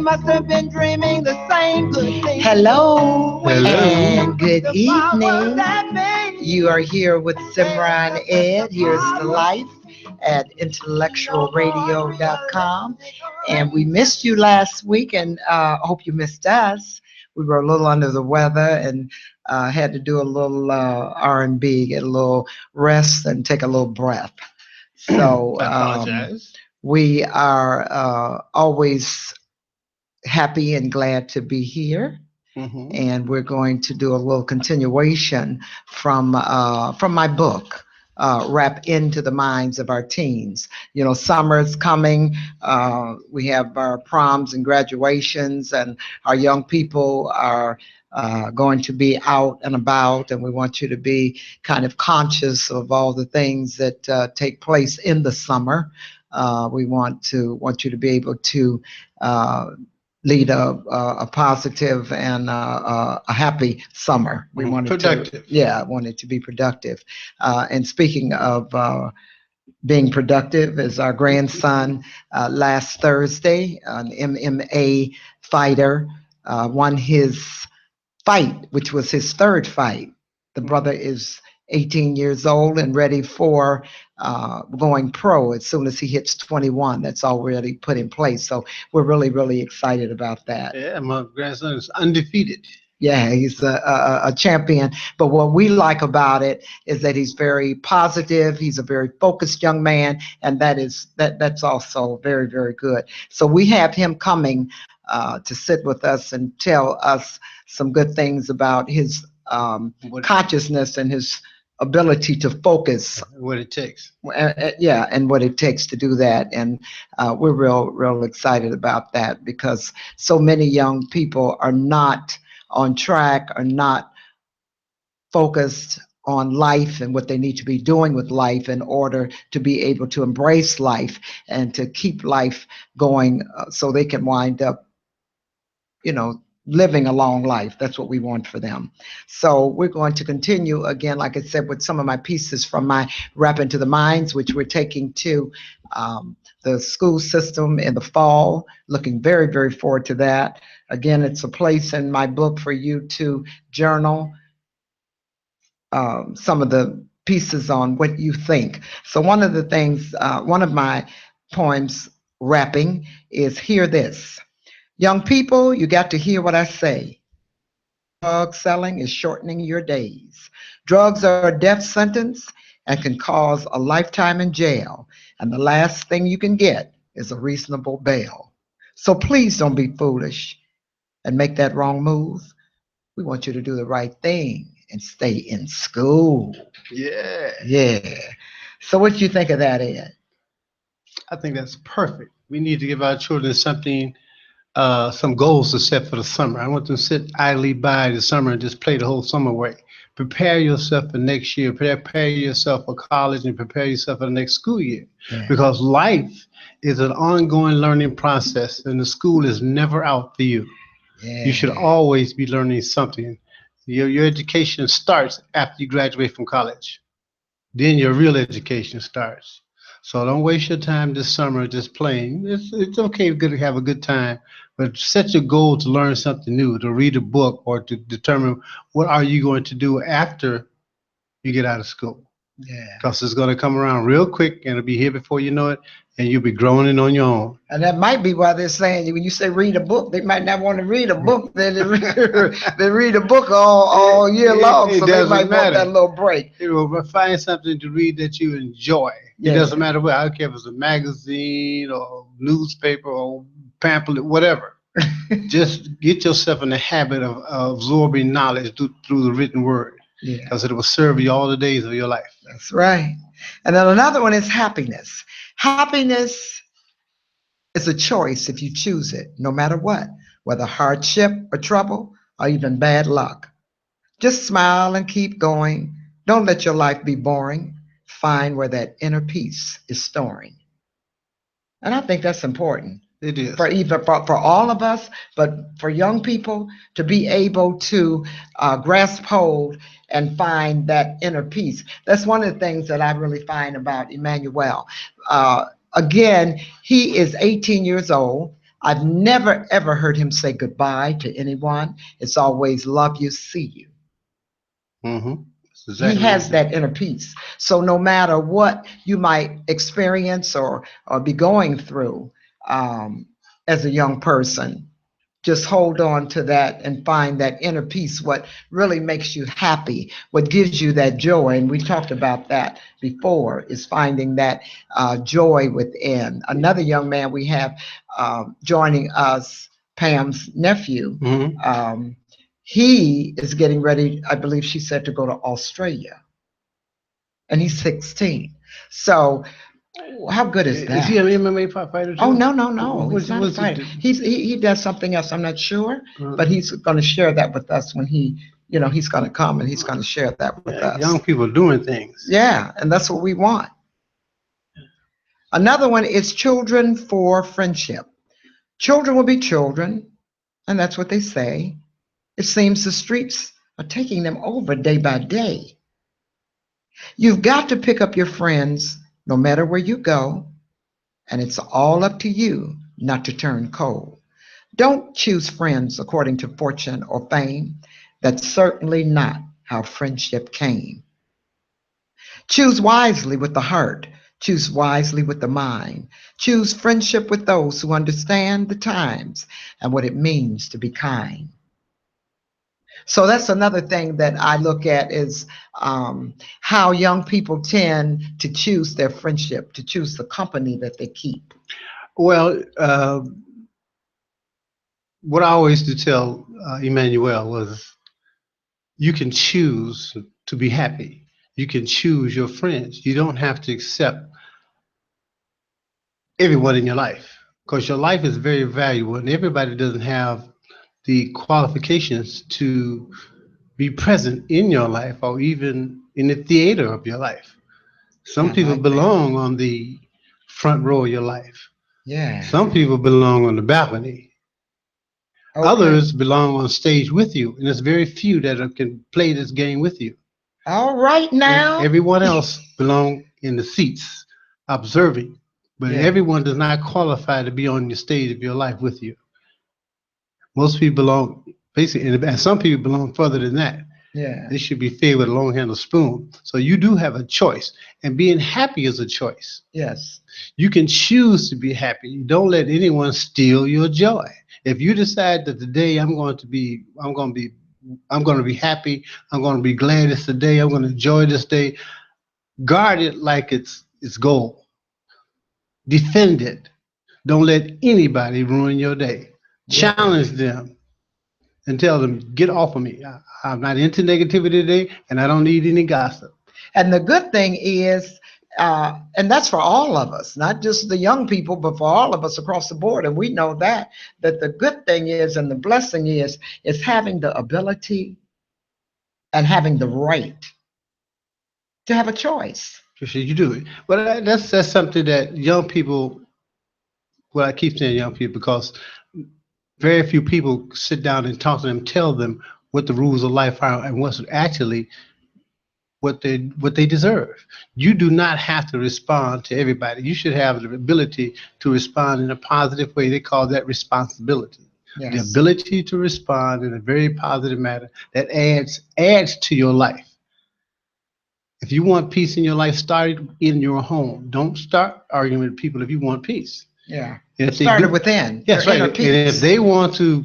must have been dreaming the same good thing. Hello, and good The evening. that made You are here with Zemrah and Ed. Here's the life at IntellectualRadio.com. And we missed you last week, and hope you missed us. We were a little under the weather and had to do a little R&B, get a little rest, and take a little breath. So I apologize. we are always happy and glad to be here. And we're going to do a little continuation from my book, Wrap Into the Minds of Our Teens. You know, summer's coming. We have our proms and graduations, and our young people are going to be out and about, and we want you to be kind of conscious of all the things that take place in the summer. We want you to be able to lead a positive and a happy summer. We want it productive. I want it to be productive. And speaking of being productive, is our grandson last Thursday, an MMA fighter, won his fight, which was his third fight. The brother is 18 years old and ready for going pro as soon as he hits 21. That's already put in place. So we're really, really excited about that. Yeah, my grandson is undefeated. Yeah, he's a champion. But what we like about it is that he's very positive. He's a very focused young man, and that's also very, very good. So we have him coming to sit with us and tell us some good things about his consciousness and his ability to focus. What it takes. And what it takes to do that. And we're real excited about that because so many young people are not on track, are not focused on life and what they need to be doing with life in order to be able to embrace life and to keep life going so they can wind up, living a long life. That's what we want for them. So we're going to continue again, like I said, with some of my pieces from my Wrap Into the Minds, which we're taking to the school system in the fall. Looking very, very forward to that. Again, it's a place in my book for you to journal some of the pieces on what you think. So one of the things, one of my poems wrapping is Hear This. Young people, you got to hear what I say. Drug selling is shortening your days. Drugs are a death sentence and can cause a lifetime in jail. And the last thing you can get is a reasonable bail. So please don't be foolish and make that wrong move. We want you to do the right thing and stay in school. Yeah. Yeah. So what do you think of that, Ed? I think that's perfect. We need to give our children something, some goals to set for the summer. I want them to sit idly by the summer and just play the whole summer away. Prepare yourself for next year. Prepare yourself for college and prepare yourself for the next school year. Yeah. Because life is an ongoing learning process, and the school is never out for you. Yeah. You should always be learning something. Your education starts after you graduate from college. Then your real education starts. So don't waste your time this summer just playing. It's okay to have a good time, but set your goal to learn something new, to read a book, or to determine what are you going to do after you get out of school. Yeah. Because it's going to come around real quick, and it'll be here before you know it, and you'll be growing on your own. And that might be why they're saying when you say read a book, they might not want to read a book. They read a book all year long, so they might want that little break. Find something to read that you enjoy. Yeah. It doesn't matter what. I don't care if it's a magazine or newspaper or pamphlet, whatever. Just get yourself in the habit of absorbing knowledge through the written word. Yeah. Because it will serve you all the days of your life. That's right. And then another one is happiness. Happiness is a choice if you choose it, no matter what, whether hardship or trouble or even bad luck. Just smile and keep going. Don't let your life be boring. Find where that inner peace is storing. And I think that's important. It is. For all of us, but for young people to be able to grasp hold and find that inner peace. That's one of the things that I really find about Emmanuel. Again, he is 18 years old. I've never, ever heard him say goodbye to anyone. It's always love you, see you. Mm-hmm. He has that inner peace. So no matter what you might experience or be going through as a young person, just hold on to that and find that inner peace, what really makes you happy, what gives you that joy. And we talked about that before, is finding that joy within. Another young man we have joining us, Pam's nephew, he is getting ready, I believe she said, to go to Australia. And he's 16. So how good is that? Is he an MMA fighter too? Oh, no. He's not a fighter. He does something else. I'm not sure, but he's going to share that with us when he's going to come and he's going to share that with us. Young people doing things. Yeah, and that's what we want. Another one is children for friendship. Children will be children, and that's what they say. It seems the streets are taking them over day by day. You've got to pick up your friends no matter where you go, and it's all up to you not to turn cold. Don't choose friends according to fortune or fame. That's certainly not how friendship came. Choose wisely with the heart. Choose wisely with the mind. Choose friendship with those who understand the times and what it means to be kind. So that's another thing that I look at is how young people tend to choose their friendship, to choose the company that they keep. Well, what I always used to tell Emmanuel was, you can choose to be happy. You can choose your friends. You don't have to accept everyone in your life, because your life is very valuable, and everybody doesn't have the qualifications to be present in your life or even in the theater of your life. Some people belong on the front row of your life. Yeah. Some people belong on the balcony. Okay. Others belong on stage with you, and there's very few that can play this game with you. All right now. And everyone else belong in the seats, observing. But everyone does not qualify to be on the stage of your life with you. Most people belong, basically, and some people belong further than that. Yeah. They should be fed with a long-handled spoon. So you do have a choice, and being happy is a choice. Yes. You can choose to be happy. Don't let anyone steal your joy. If you decide that today I'm going to be happy, I'm going to be glad it's the day, I'm going to enjoy this day, guard it like it's gold. Defend it. Don't let anybody ruin your day. Yeah. Challenge them and tell them, get off of me. I'm not into negativity today, and I don't need any gossip. And the good thing is, and that's for all of us, not just the young people, but for all of us across the board. And we know that the good thing is, and the blessing is having the ability and having the right to have a choice. You do it. Well, that's something that young people, well, I keep saying young people because very few people sit down and talk to them, tell them what the rules of life are and what's actually what they deserve. You do not have to respond to everybody. You should have the ability to respond in a positive way. They call that responsibility. Yes. The ability to respond in a very positive manner that adds to your life. If you want peace in your life, start in your home. Don't start arguing with people if you want peace. Yeah. Start it within. Yes, right. And if they want to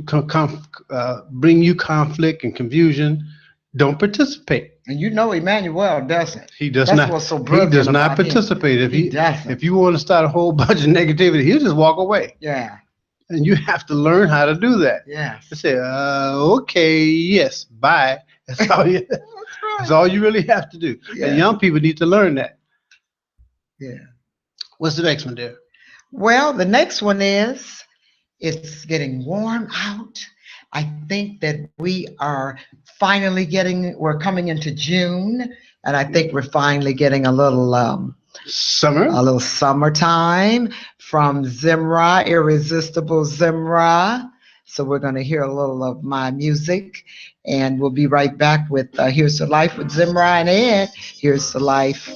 bring you conflict and confusion, don't participate. And you know Emmanuel doesn't. He does not. What's so brilliant he does not participate. If you want to start a whole bunch of negativity, he'll just walk away. Yeah. And you have to learn how to do that. Yeah. Say, okay, yes, bye. That's all you. That's all you really have to do. Yeah. And young people need to learn that. Yeah. What's the next one there? Well, the next one is, it's getting warm out. I think that we are finally we're coming into June, and I think we're finally getting a little summertime from Zemrah, Irresistible Zemrah. So we're going to hear a little of my music, and we'll be right back with Here's the Life with Zemrah and Ed. Here's the Life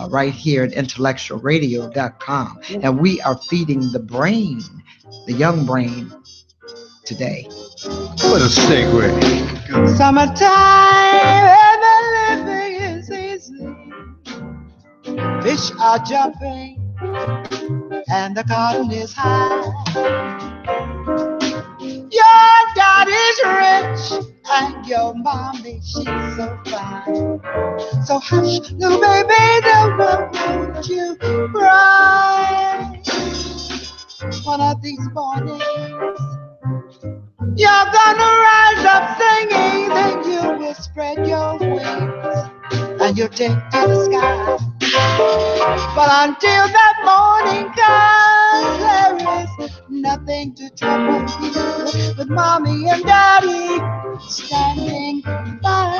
right here at IntellectualRadio.com. And we are feeding the brain the young brain today. What a segue. Summertime and the living is easy. Fish are jumping and the cotton is high. Your daddy's rich and your mommy, she's so fine. So hush, little baby, don't you cry. One of these mornings, you're gonna rise up singing, then you will spread your wings and you'll take to the sky. But until that morning comes, there is nothing to trouble you with mommy and daddy standing by.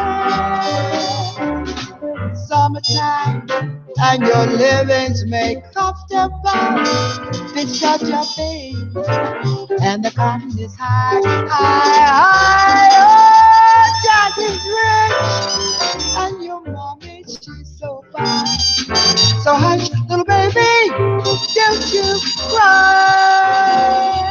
Summertime and your living's made comfortable. Fish are jumping and the cotton is high, high, high. Oh, daddy's rich and your mommy, she's so fine. So hush, little baby, don't you cry.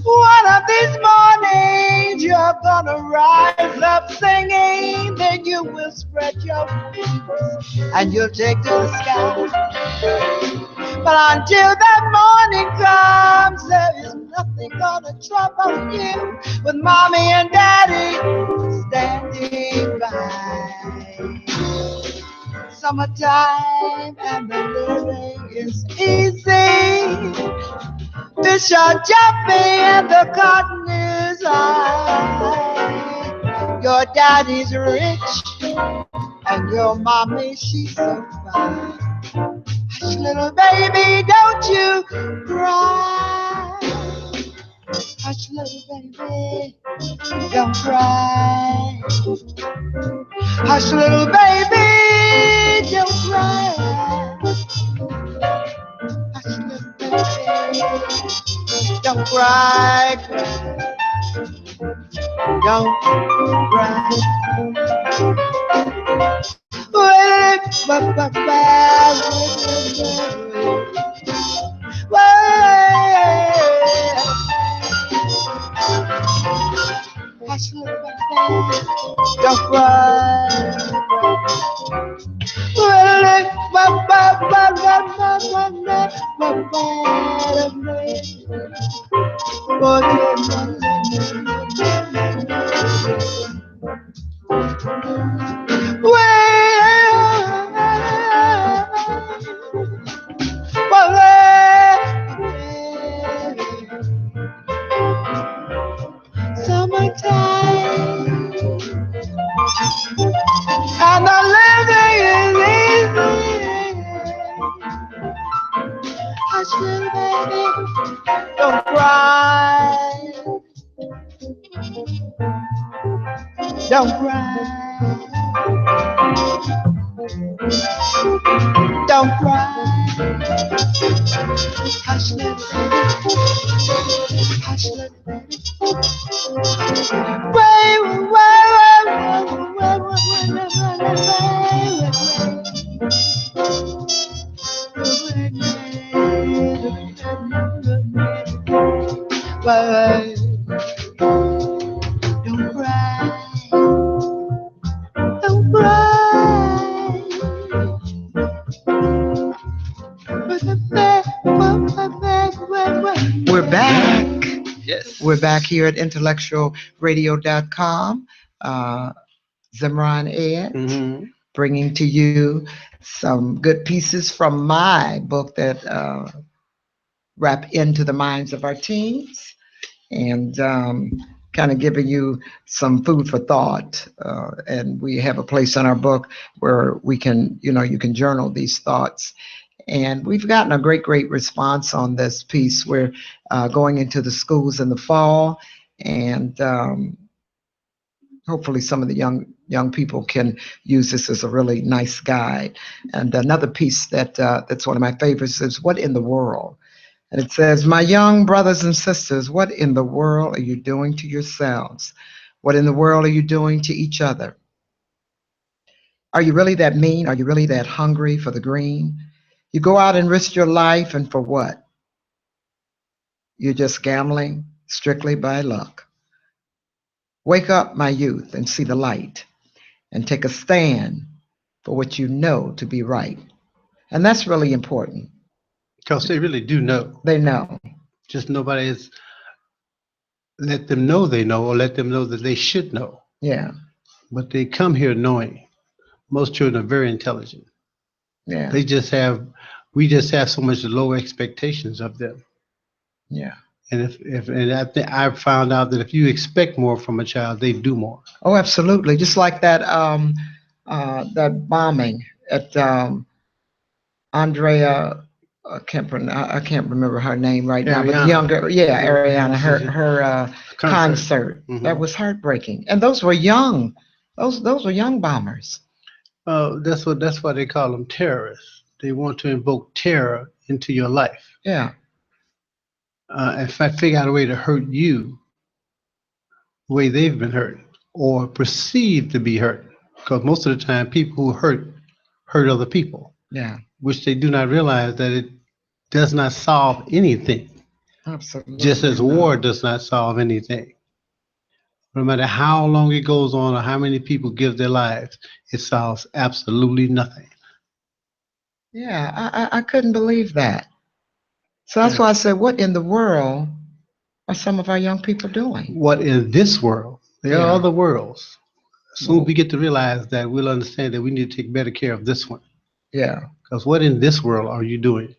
One of these mornings you're gonna rise up singing, then you will spread your wings and you'll take to the sky. But until that morning comes, there is nothing gonna trouble you with mommy and daddy standing by. Summertime and the living is easy. Fish are jumping and the cotton is high. Your daddy's rich and your mommy, she's so fine. Hush, little baby, don't you cry. Hush, little baby, don't cry. Hush, little baby, don't cry. Hush, little baby, don't cry, cry. Don't cry. Hush, little baby, don't cry. Summertime and the living is easy. Hush, little baby, don't cry. Don't cry. Don't cry. Hush, little baby. Hush, little baby. Don't cry. Don't cry. We're back. Yes. We're back here at IntellectualRadio.com. Zemrah and Ed, bringing to you some good pieces from my book that wrap into the minds of our teens, and kind of giving you some food for thought. And we have a place in our book where we can, you can journal these thoughts. And we've gotten a great response on this piece. We're going into the schools in the fall, and hopefully some of the young people can use this as a really nice guide. And another piece that's one of my favorites is "What in the World?" And it says, "My young brothers and sisters, what in the world are you doing to yourselves? What in the world are you doing to each other? Are you really that mean? Are you really that hungry for the green? You go out and risk your life, and for what? You're just gambling strictly by luck. Wake up, my youth, and see the light, and take a stand for what you know to be right." And that's really important. Because they really do know. They know. Just nobody has let them know they know or let them know that they should know. Yeah. But they come here knowing. Most children are very intelligent. Yeah. We just have so much low expectations of them. Yeah. And I've found out that if you expect more from a child, they do more. Oh, absolutely. Just like that that bombing at Andrea. I can't remember her name right now, but Ariana. younger, yeah, Ariana, her concert. That Mhm. was heartbreaking. And those were young. Those were young bombers. That's why they call them terrorists. They want to invoke terror into your life. Yeah. If I figure out a way to hurt you the way they've been hurt or perceived to be hurt, because most of the time people who hurt other people, Yeah. which they do not realize that it does not solve anything. Absolutely. Just as war does not solve anything. No matter how long it goes on or how many people give their lives, it solves absolutely nothing. Yeah, I couldn't believe that. So that's Yeah. why I said, what in the world are some of our young people doing? What in this world? There are Yeah. other worlds. Soon Well, we get to realize that we'll understand that we need to take better care of this one. yeah. Because what in this world are you doing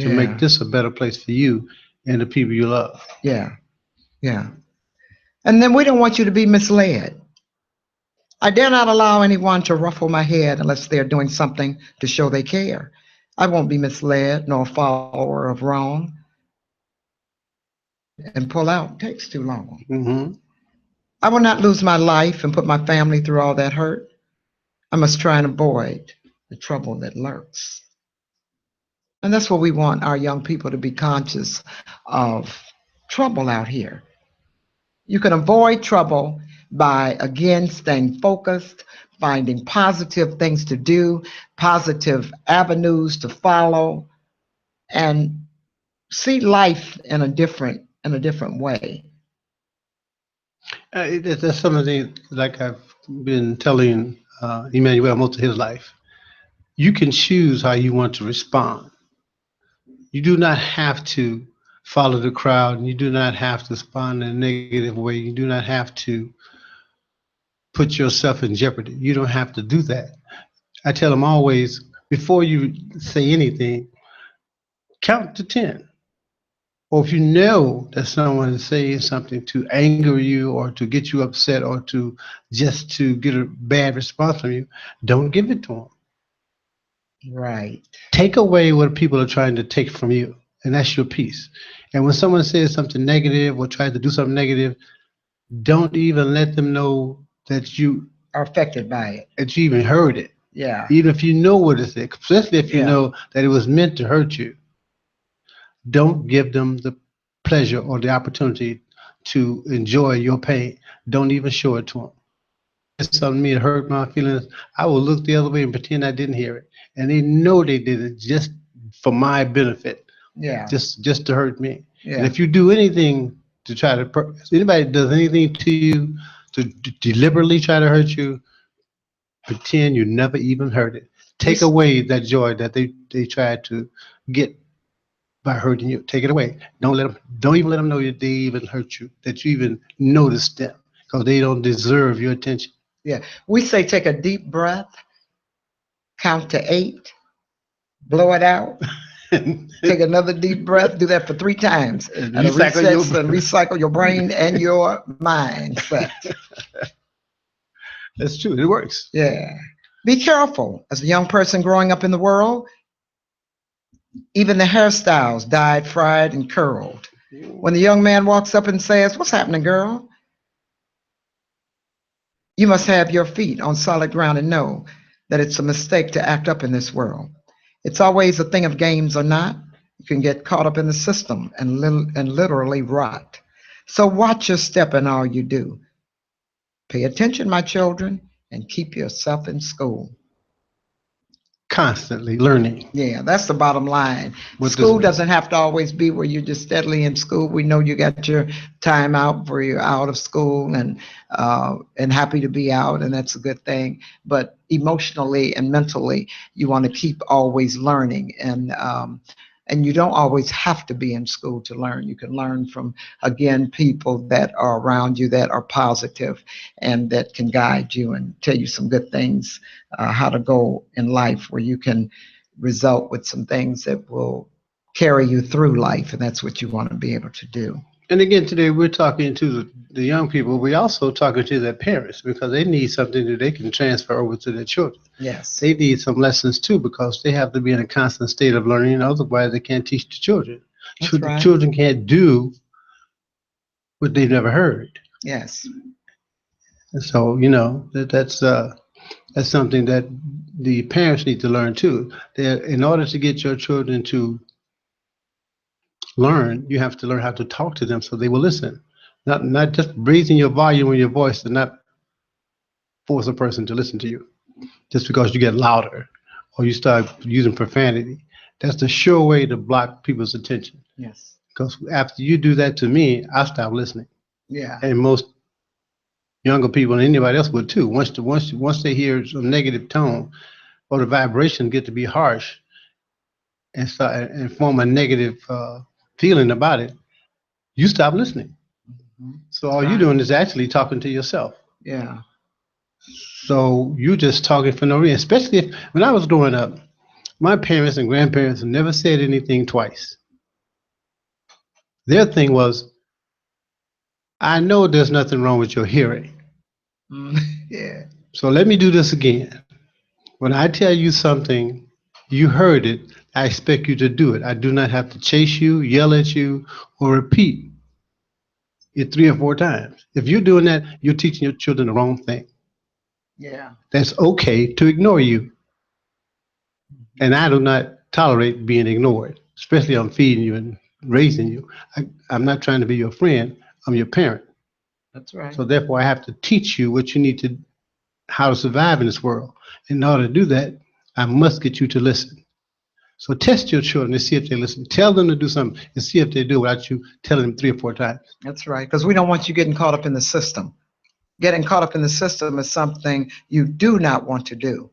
to make Yeah. this a better place for you and the people you love? Yeah. Yeah. And then we don't want you to be misled. I dare not allow anyone to ruffle my head unless they're doing something to show they care. I won't be misled nor a follower of wrong, and pull out takes too long. Mm-hmm. I will not lose my life and put my family through all that hurt. I must try and avoid the trouble that lurks. And that's what we want our young people to be conscious of trouble out here. You can avoid trouble by, again, staying focused, finding positive things to do, positive avenues to follow, and see life in a different way. That's something like I've been telling Emmanuel most of his life. You can choose how you want to respond. You do not have to follow the crowd, and you do not have to respond in a negative way. You do not have to put yourself in jeopardy. You don't have to do that. I tell them always, before you say anything, count to 10. Or if you know that someone is saying something to anger you or to get you upset or to get a bad response from you, don't give it to them. Right. Take away what people are trying to take from you, and that's your peace. And when someone says something negative or tries to do something negative, don't even let them know Are affected by it. that you even heard it. Yeah. Even if you know what it is, especially if you Yeah. know that it was meant to hurt you, don't give them the pleasure or the opportunity to enjoy your pain. Don't even show it to them. It's something to me to hurt my feelings. I will look the other way and pretend I didn't hear it, and they know they did it just for my benefit, Yeah. just to hurt me. And Yeah. if you do anything to try to, anybody does anything to you to deliberately try to hurt you, pretend you never even heard it. Take This- away that joy that they tried to get by hurting you. Take it away. Don't even let them know that they even hurt you, that you even noticed them, because they don't deserve your attention. Yeah. We say take a deep breath, count to 8, blow it out, take another deep breath, do that for 3 times, And and it recycle your resets and recycle your brain and your mindset. That's true. It works. Yeah. Be careful. As a young person growing up in the world, even the hairstyles dyed, fried, and curled. When the young man walks up and says, "What's happening, girl?" You must have your feet on solid ground and know that it's a mistake to act up in this world. It's always a thing of games or not. You can get caught up in the system and literally rot. So watch your step in all you do. Pay attention, my children, and keep yourself in school. Constantly learning. Yeah, that's the bottom line. What School does doesn't have to always be where you're just steadily in school. We know you got your time out where you're out of school and happy to be out, and that's a good thing. But emotionally and mentally, you want to keep always learning, and you don't always have to be in school to learn. You can learn from, again, people that are around you that are positive and that can guide you and tell you some good things, how to go in life where you can result with some things that will carry you through life. And that's what you want to be able to do. And again, today we're talking to the young people. We also talking to their parents because they need something that they can transfer over to their children. Yes. They need some lessons too because they have to be in a constant state of learning. Otherwise, they can't teach the children. That's right. Children can't do what they've never heard. Yes. And so, that's something that the parents need to learn too. In order to get your children to learn, you have to learn how to talk to them so they will listen. Not just raising your volume in your voice and not force a person to listen to you just because you get louder or you start using profanity. That's the sure way to block people's attention. Yes. Because after you do that to me, I stop listening. Yeah. And most younger people and anybody else would too. Once they hear a negative tone or the vibration get to be harsh and start and form a negative feeling about it, you stop listening. Mhm. So all you're doing is actually talking to yourself. Yeah. So you're just talking for no reason. Especially when I was growing up, my parents and grandparents never said anything twice. Their thing was, I know there's nothing wrong with your hearing. Yeah. So let me do this again. When I tell you something, you heard it, I expect you to do it. I do not have to chase you, yell at you, or repeat it 3 or 4 times. If you're doing that, you're teaching your children the wrong thing. Yeah. That's okay to ignore you. And I do not tolerate being ignored, especially I'm feeding you and raising you. I'm not trying to be your friend, I'm your parent. That's right. So therefore, I have to teach you what you need to, how to survive in this world. In order to do that, I must get you to listen. So test your children to see if they listen. Tell them to do something and see if they do without you telling them 3 or 4 times. That's right. Because we don't want you getting caught up in the system. Getting caught up in the system is something you do not want to do.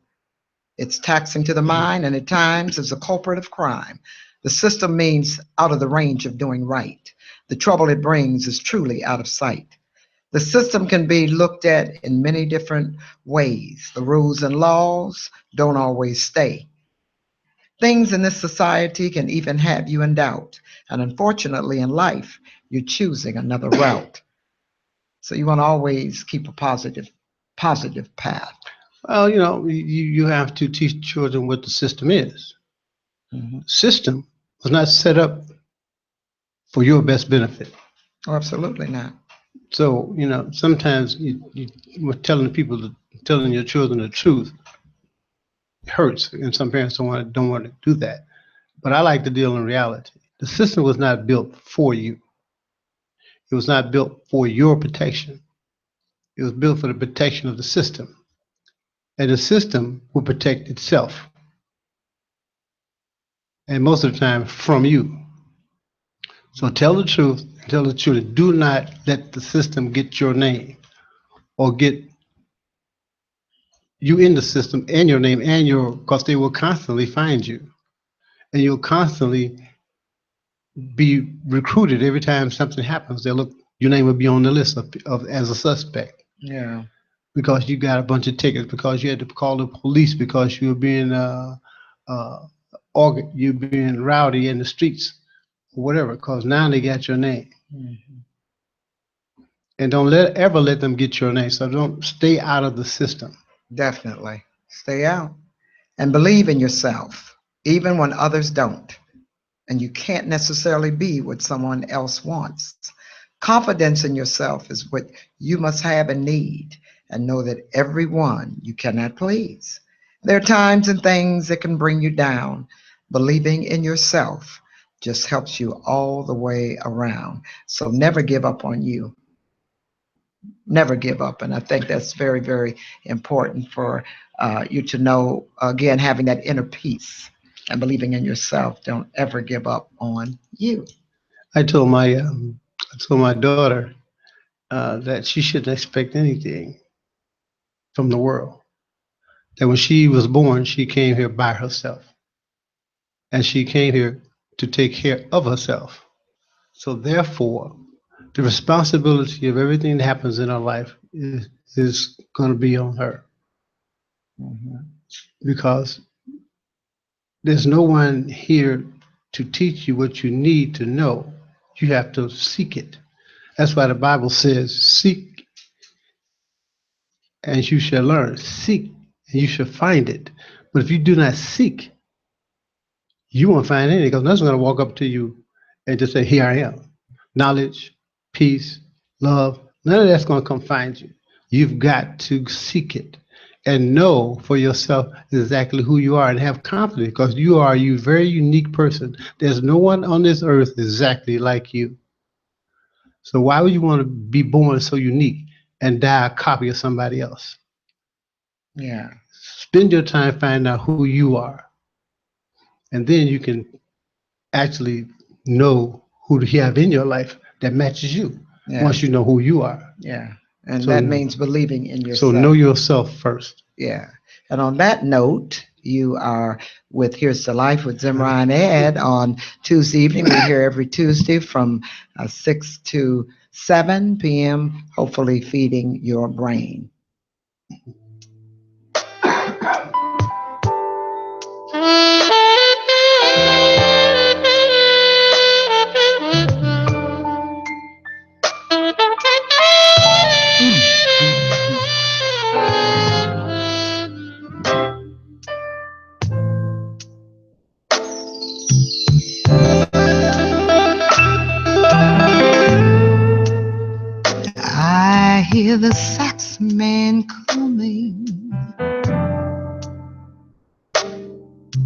It's taxing to the mind and at times is a culprit of crime. The system means out of the range of doing right. The trouble it brings is truly out of sight. The system can be looked at in many different ways. The rules and laws don't always stay. Things in this society can even have you in doubt. And unfortunately, in life, you're choosing another route. So you want to always keep a positive path. Well, you have to teach children what the system is. Mhm. System was not set up for your best benefit. Oh, absolutely not. So, sometimes were telling your children the truth hurts, and some parents don't want to do that. But I like to deal in reality. The system was not built for you. It was not built for your protection. It was built for the protection of the system. And the system will protect itself. And most of the time from you. So tell the truth, tell the children, do not let the system get your name or get you in the system and your name and because they will constantly find you. And you'll constantly be recruited every time something happens. Your name will be on the list of as a suspect. Yeah. Because you got a bunch of tickets, because you had to call the police, because you were being you being rowdy in the streets, or whatever. Because now they got your name, and don't ever let them get your name. So don't stay out of the system. Definitely. Stay out and believe in yourself, even when others don't. And you can't necessarily be what someone else wants. Confidence in yourself is what you must have and need. and know that everyone you cannot please. There are times and things that can bring you down. Believing in yourself just helps you all the way around. So never give up on you. Never give up. And I think that's very, very important for you to know, again, having that inner peace and believing in yourself. Don't ever give up on you. I told my daughter that she shouldn't expect anything from the world. That when she was born, she came here by herself, and she came here to take care of herself. So therefore, the responsibility of everything that happens in her life is going to be on her, Mhm. because there's no one here to teach you what you need to know. You have to seek it. That's why the Bible says, seek and you shall learn. Seek and you shall find it. But if you do not seek, you won't find anything, because nothing's going to walk up to you and just say, here I am. Knowledge, peace, love, none of that's going to come find you. You've got to seek it and know for yourself exactly who you are and have confidence, because you are a very unique person. There's no one on this earth exactly like you. So why would you want to be born so unique and die a copy of somebody else? Yeah. Spend your time finding out who you are, and then you can actually know who to have in your life that matches you. Yeah. Once you know who you are. Yeah. And that So means believing in so know yourself. yourself first. Yeah. And on that note, you are with Here's the Life with Zemrah and Ed on Tuesday evening. We're here every Tuesday from 6 to 7 p.m., hopefully feeding your brain. I hear the sax man coming.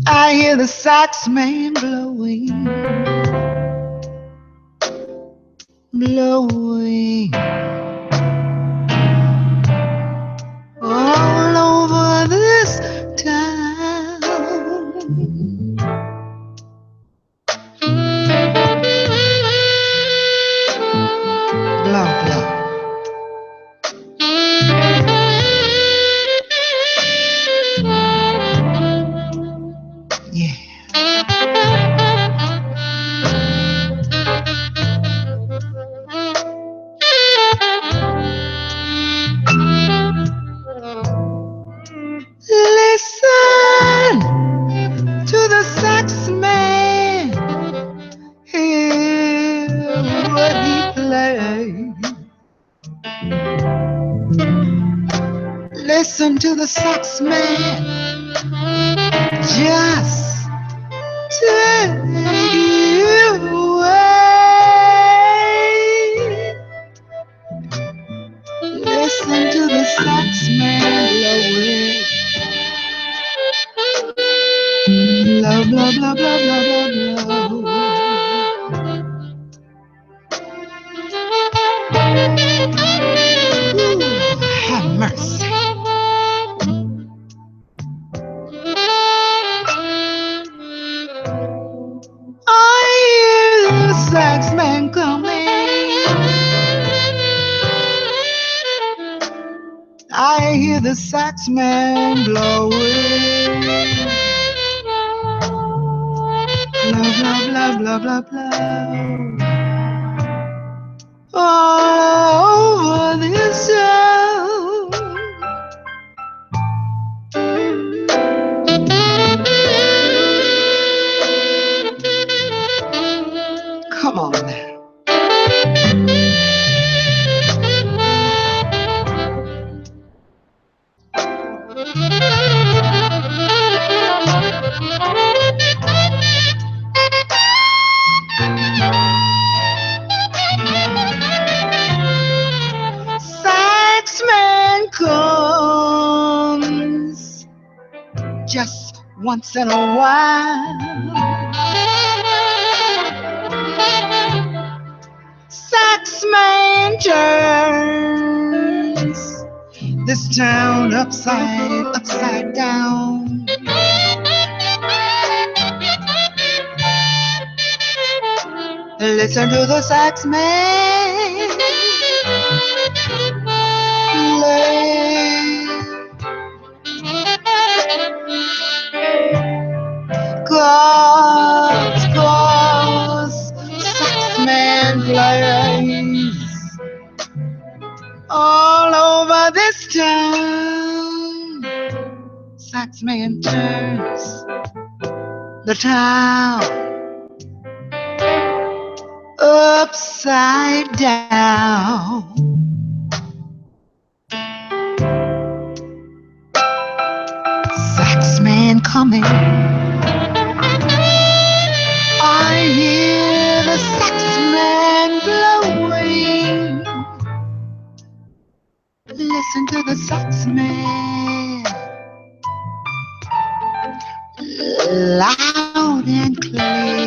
I hear the sax man blowing, blowing all over this town. Blow, blow. Yeah. Listen to the sax man. Hear what he plays. Listen to the sax man. Just take you away. Listen to the sax man blowing. Blow, blow, blow, blow, blow, blow, blow. Ooh, have mercy. I hear the sax man coming. I hear the sax man blowing. Blah, blah, blah, blah, blah, blah. All over this town. Come on now. once in a while. Sax man turns this town upside down. Listen to the sax man play. Cause sax man plays all over this town. Sax man turns the town upside down. Sax man coming. I hear the sax man blowing. Listen to the sax man loud and clear.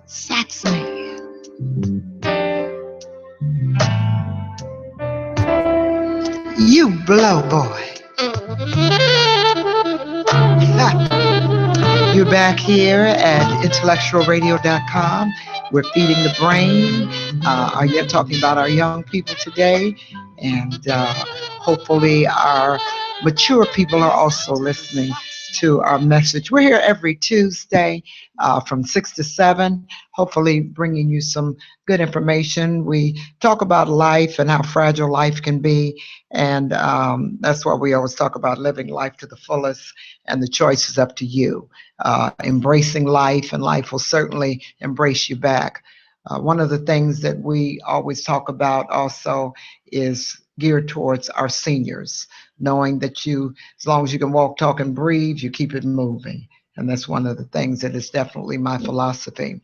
Sax man. You blow, boy. You're back here at IntellectualRadio.com. We're feeding the brain. Are you talking about our young people today? And hopefully our mature people are also listening to our message. We're here every Tuesday from 6 to 7, hopefully bringing you some good information. We talk about life and how fragile life can be. And that's why we always talk about living life to the fullest, and the choice is up to you. Embracing life, and life will certainly embrace you back. One of the things that we always talk about also is geared towards our seniors, knowing that you, as long as you can walk, talk, and breathe, you keep it moving. And that's one of the things that is definitely my philosophy.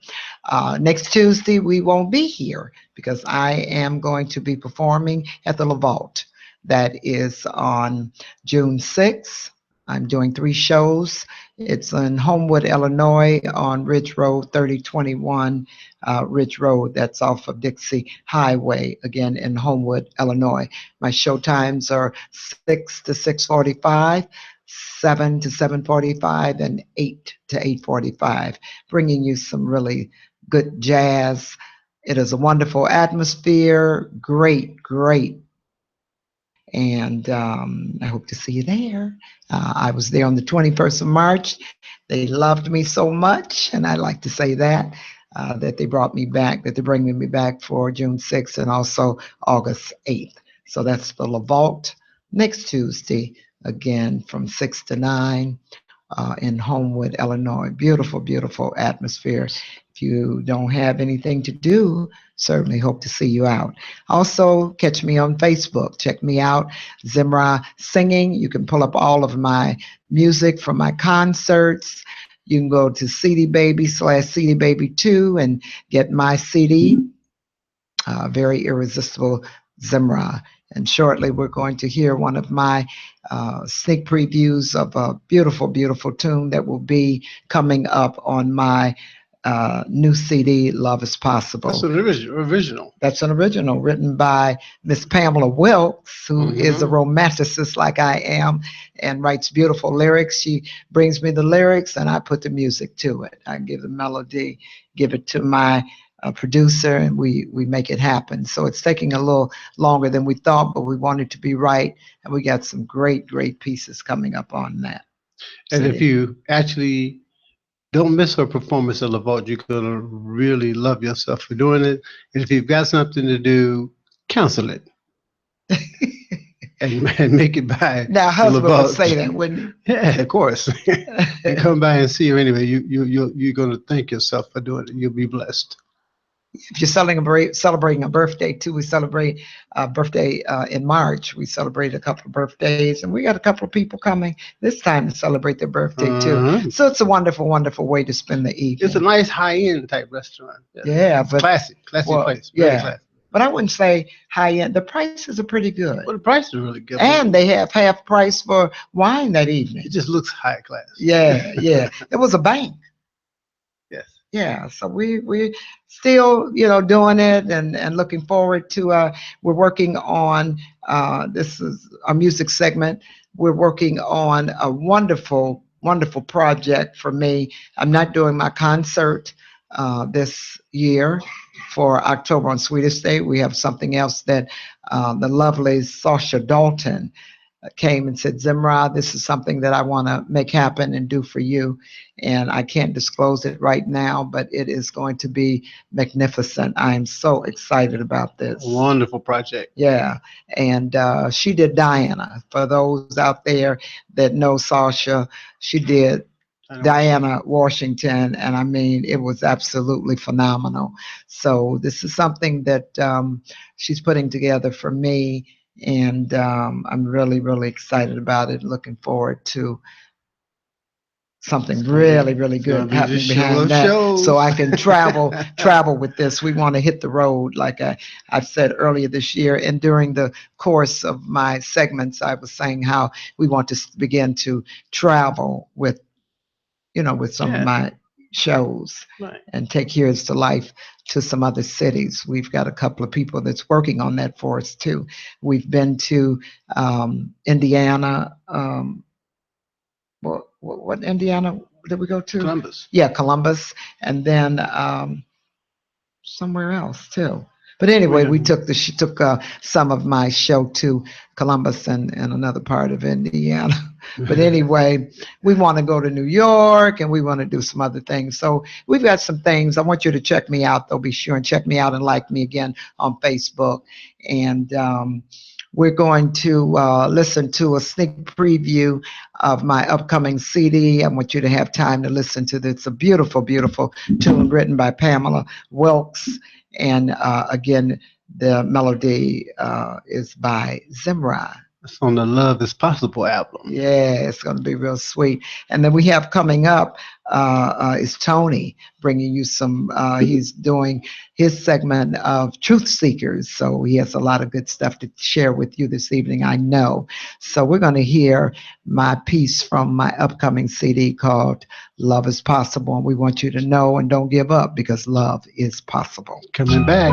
Next Tuesday, we won't be here because I am going to be performing at the La Vault. That is on June 6th. I'm doing 3 shows. It's in Homewood, Illinois, on Ridge Road, 3021 Ridge Road. That's off of Dixie Highway, again in Homewood, Illinois. My show times are 6 to 6:45, 7 to 7:45, and 8 to 8:45, bringing you some really good jazz. It is a wonderful atmosphere, great and I hope to see you there. I was there on the 21st of March. They loved me so much, and I'd like to say that they brought me back, that they're bringing me back for June 6th and also August 8th. So that's the La Vault next Tuesday, again from 6 to 9 in Homewood, Illinois. Beautiful atmosphere. If you don't have anything to do, certainly hope to see you out. Also, catch me on Facebook. Check me out, Zemrah Singing. You can pull up all of my music from my concerts. You can go to CD Baby /CD Baby 2 and get my CD, Very Irresistible Zemrah. And shortly, we're going to hear one of my sneak previews of a beautiful tune that will be coming up on my new CD, Love is Possible. That's an original. That's an original written by Miss Pamela Wilkes, who is a romanticist like I am and writes beautiful lyrics. She brings me the lyrics and I put the music to it. I give the melody, give it to my producer, and we make it happen. So it's taking a little longer than we thought, but we want it to be right. And we got some great pieces coming up on that. And if you actually don't miss her performance at La Vault, you're going to really love yourself for doing it. And if you've got something to do, cancel it. and make it by now, husband would say that, wouldn't he? Yeah, of course. You come by and see her anyway. You're going to thank yourself for doing it. You'll be blessed. if you're celebrating a birthday too, we celebrate a birthday in March. We celebrate a couple of birthdays, and we got a couple of people coming this time to celebrate their birthday too. So it's a wonderful, wonderful way to spend the evening. It's a nice high-end type restaurant. Yeah, but classic place. Very classic. But I wouldn't say high end. The prices are pretty good. Well, the price is really good. And they have half price for wine that evening. It just looks high class. Yeah. It was a bank. Yes. Yeah. So we still, doing it and looking forward to. We're working on. This is our music segment. We're working on a wonderful, wonderful project for me. I'm not doing my concert this year for October on Sweetest Day. We have something else that the lovely Sasha Dalton came and said, Zemrah, this is something that I want to make happen and do for you. And I can't disclose it right now, but it is going to be magnificent. I am so excited about this. Wonderful project. Yeah. And she did Diana. For those out there that know Sasha, she did Diana Washington, and I mean, it was absolutely phenomenal. So this is something that she's putting together for me, and I'm really, really excited about it. Looking forward to something really, really good happening behind that, so I can travel with this. We want to hit the road, like I've said earlier this year, and during the course of my segments, I was saying how we want to begin to travel with some of my shows and take Here's to Life to some other cities. We've got a couple of people that's working on that for us too. We've been to Indiana. What Indiana did we go to? Columbus. Yeah, Columbus, and then somewhere else too. But anyway, she took some of my show to Columbus and another part of Indiana. But anyway, we want to go to New York and we want to do some other things. So we've got some things. I want you to check me out, though. Be sure and check me out and like me again on Facebook. And we're going to listen to a sneak preview of my upcoming CD. I want you to have time to listen to this. It's a beautiful, beautiful tune written by Pamela Wilkes. And again, the melody is by Zemrah. It's on the Love is Possible album. Yeah, it's going to be real sweet. And then we have coming up is Tony bringing you some, he's doing his segment of Truth Seekers. So he has a lot of good stuff to share with you this evening, I know. So we're going to hear my piece from my upcoming CD called Love is Possible. And we want you to know and don't give up, because love is possible. Coming back.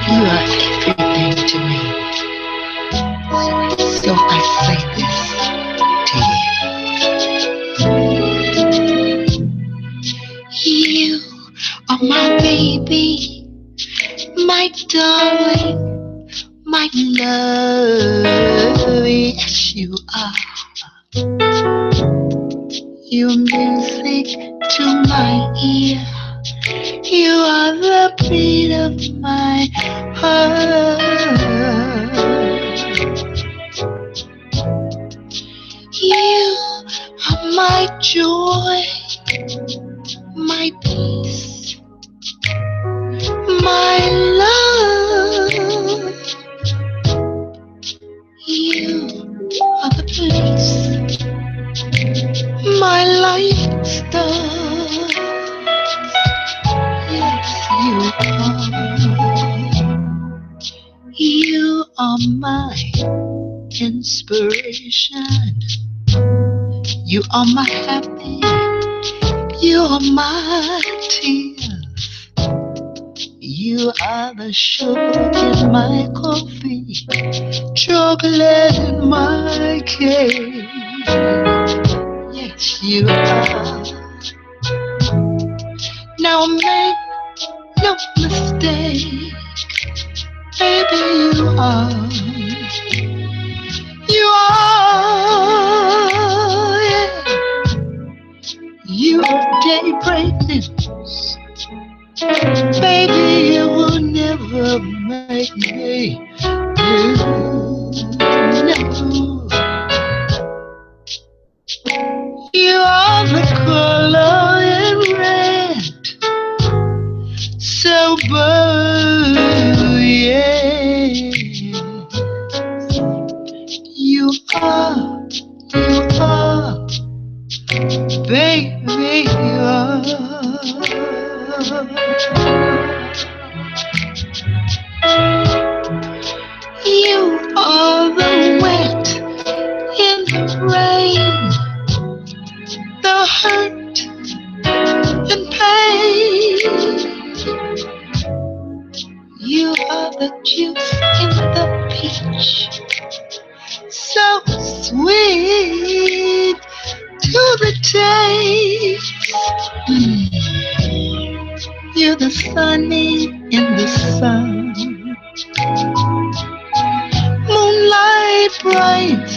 You are everything to me. So I say this to you. You are my baby, my darling, my love. Yes, you are. You're music to my ear. You are the beat of my heart. You are my joy, my peace, my love. You are the place my life starts. You are my inspiration. You are my happy. You are my tears. You are the sugar in my coffee, chocolate in my cake. Yes, you are. Now make no mistake, baby, you are. You are, yeah. You daybreak news, baby, you will never make me blue. No. You are the color in red, rain, the hurt and pain. You are the juice in the peach, so sweet to the taste. You're the sunny in the sun, moonlight bright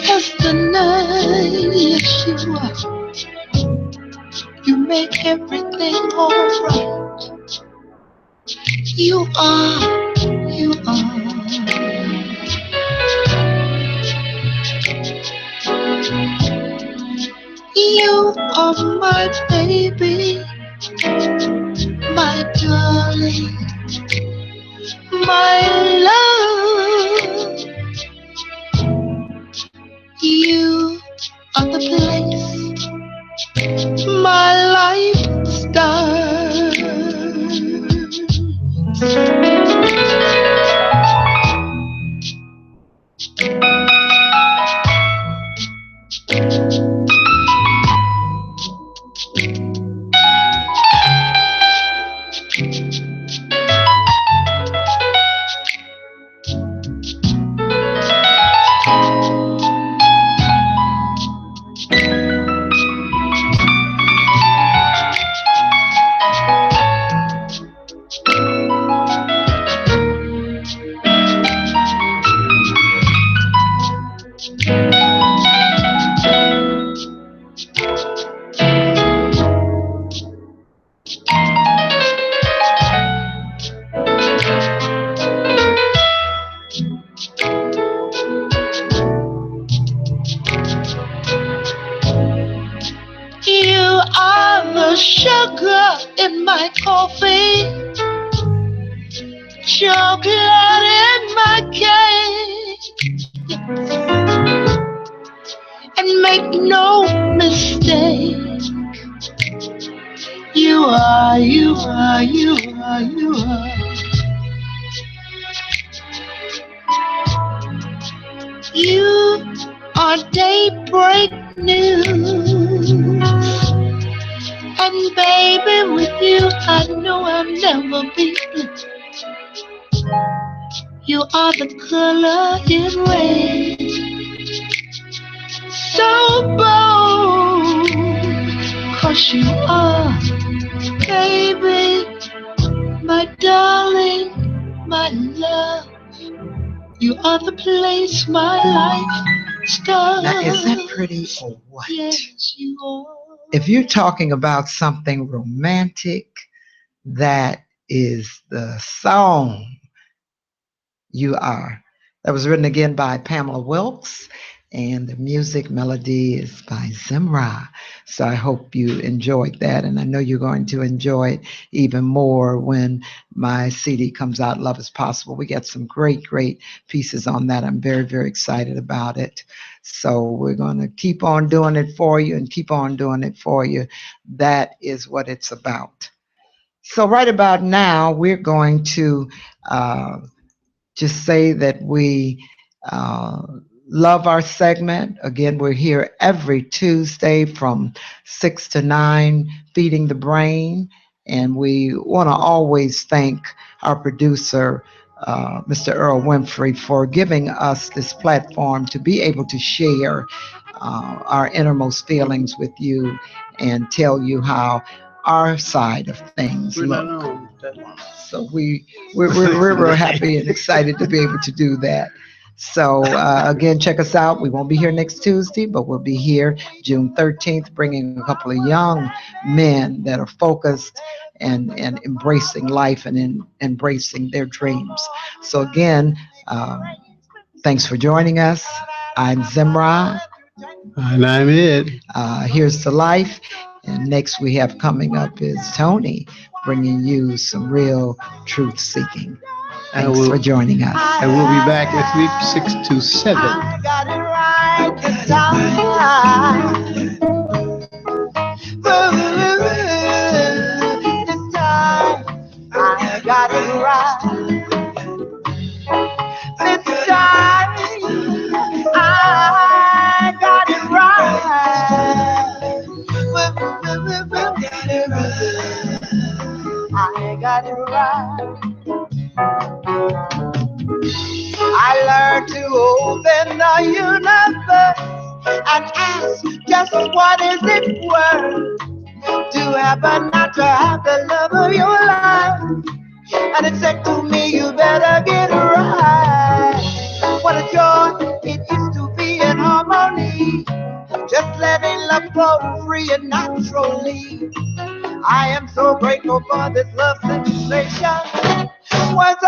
as the night. Yes, you are. You make everything alright. You are, you are. You are my baby, my darling, my love. You are the place my life starts. You are the sugar in my coffee, chocolate in my cake. And make no mistake, you are, you are, you are, you are. You are daybreak news. And baby, with you, I know I'll never be blue. You are the color in rain, so bold, 'cause you are, baby, my darling, my love. You are the place my life starts. Now, is that pretty or what? Yes, you are. If you're talking about something romantic, that is the song. You Are. That was written again by Pamela Wilkes, and the music melody is by Zemrah. So I hope you enjoyed that, and I know you're going to enjoy it even more when my CD comes out, Love is Possible. We got some great, great pieces on that. I'm very, very excited about it. So we're going to keep on doing it for you and keep on doing it for you. That is what it's about. So right about now, we're going to just say that we love our segment. Again, we're here every Tuesday from 6 to 9, Feeding the Brain. And we want to always thank our producer, Mr. Earl Winfrey, for giving us this platform to be able to share our innermost feelings with you and tell you how our side of things look. So we're real happy and excited to be able to do that. So again, check us out. We won't be here next Tuesday, but we'll be here June 13th, bringing a couple of young men that are focused and embracing life and embracing their dreams. So again, thanks for joining us. I'm Zemrah. And I'm Ed. Here's to life. And next we have coming up is Tony, bringing you some real truth seeking. Thanks for joining us. And we'll be back next week, 6 to 7. I got it right this time. This time I got it right. This time I got right. I learned to open the universe and ask just what is it worth to have or not to have the love of your life. And it said to me, you better get right. What a joy it is to be in harmony, just letting love flow free and naturally. I am so grateful for this love sensation. Words